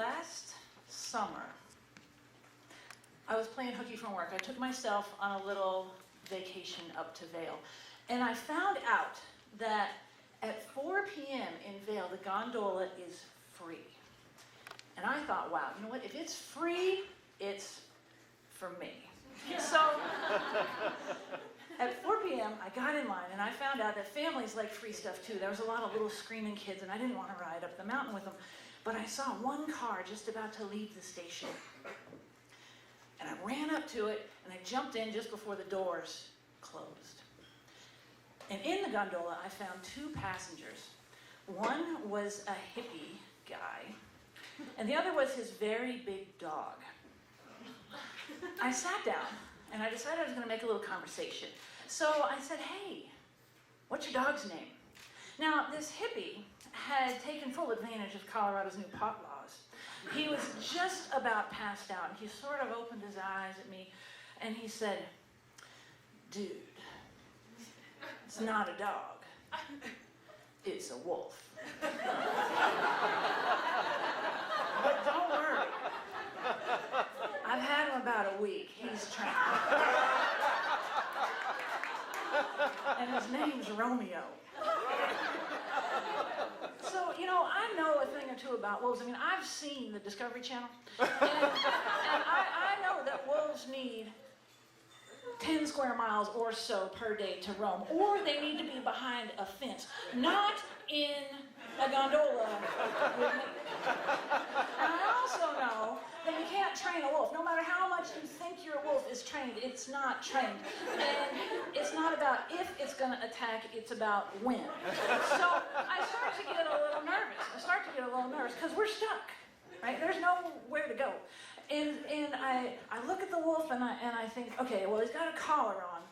last summer, I was playing hooky from work. I took myself on a little vacation up to Vail. And I found out that at 4 p.m. in Vail, the gondola is free. And I thought, wow, you know what? If it's free, it's for me. So at 4 p.m., I got in line, and I found out that families like free stuff too. There was a lot of little screaming kids, and I didn't want to ride up the mountain with them. But I saw one car just about to leave the station. And I ran up to it, and I jumped in just before the doors closed. And in the gondola, I found 2 passengers. One was a hippie guy, and the other was his very big dog. I sat down, and I decided I was going to make a little conversation. So I said, hey, what's your dog's name? Now, this hippie had taken full advantage of Colorado's new pot laws. He was just about passed out, and he sort of opened his eyes at me, and he said, dude, it's not a dog, it's a wolf. But don't worry, I've had him about a week. He's trained. And his name's Romeo. So, you know, I know a thing or two about wolves. I mean, I've seen the Discovery Channel. And I know that wolves need 10 square miles or so per day to roam, or they need to be behind a fence, not in a gondola with me. And I also know that you can't train a wolf. No matter how much you think your wolf is trained, it's not trained. And it's not about if it's going to attack, it's about when. So I start to get a little nervous. Because we're stuck. Right? There's nowhere to go. And I look at the wolf and I think, okay, well, he's got a collar on.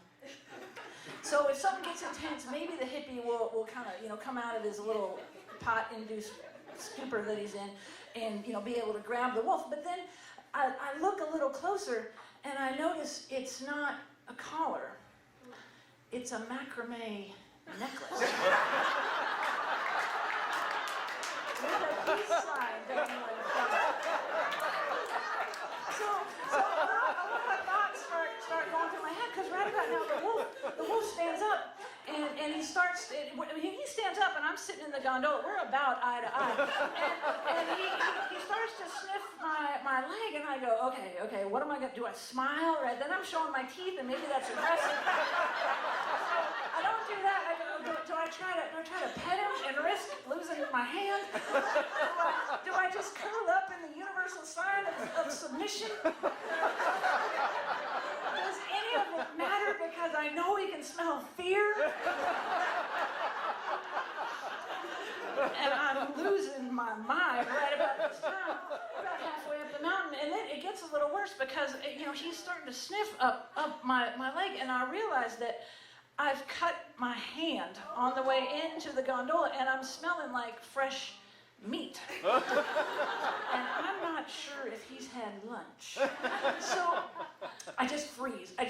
So if something gets intense, maybe the hippie will kind of, you know, come out of his little pot-induced stupor that he's in and, you know, be able to grab the wolf. But then I look a little closer and I notice it's not a collar. It's a macrame necklace. With a peace sign dangling from it. So a lot of thoughts start going through my head, because right about now the wolf stands up and he stands up, and I'm sitting in the gondola. We're about eye to eye, and he starts to sniff my leg, and I go, okay, what am I gonna do? I smile, right? Then I'm showing my teeth, and maybe that's aggressive. I don't do that. I go, do I try to pet him and risk losing my hand? Do I just curl up in the universal sign of submission? Does any of it matter, because I know he can smell fear? And I'm losing my mind right about this time, about halfway up the mountain. And then it gets a little worse, because, you know, he's starting to sniff up my leg, and I realize that I've cut my hand on the way into the gondola, and I'm smelling like fresh meat. And I'm not sure if he's had lunch. So I just freeze, and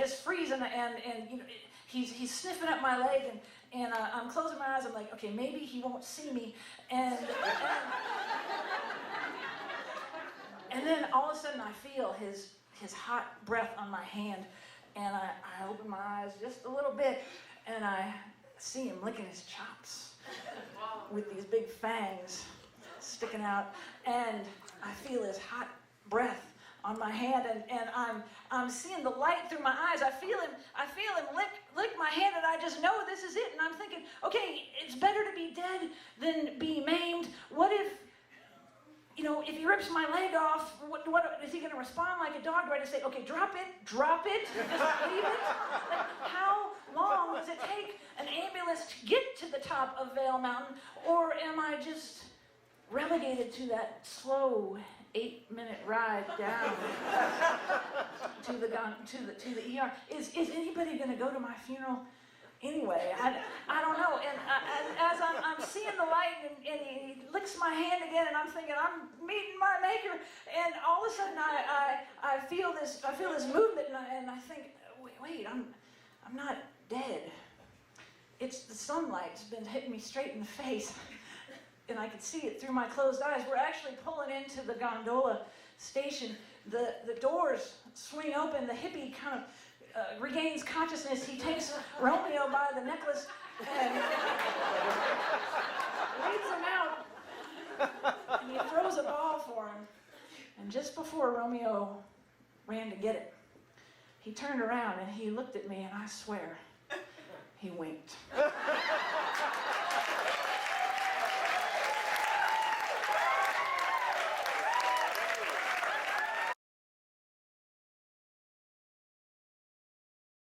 you know, he's sniffing up my leg, and I'm closing my eyes. I'm like, okay, maybe he won't see me. And then all of a sudden I feel his hot breath on my hand. And I open my eyes just a little bit, and I see him licking his chops with these big fangs sticking out, and I feel his hot breath on my hand, and I'm seeing the light through my eyes. I feel him lick my hand, and I just know this is it. And I'm thinking, okay, it's better to be dead than be maimed. What if, you know, if he rips my leg off, what is he going to respond like a dog? Do I just say, okay, drop it, just leave it? Like, how long does it take an ambulance to get to the top of Vail Mountain, or am I just relegated to that slow 8-minute ride down to the ER? Is anybody going to go to my funeral? Anyway, I don't know, and as I'm seeing the light, and he licks my hand again, and I'm thinking, I'm meeting my maker, and all of a sudden I feel this movement, and I think, wait, I'm not dead. It's the sunlight's been hitting me straight in the face, and I could see it through my closed eyes. We're actually pulling into the Gondola station. The doors swing open. The hippie kind of regains consciousness. He takes Romeo by the necklace and leads him out. And he throws a ball for him. And just before Romeo ran to get it, he turned around and he looked at me, and I swear, he winked.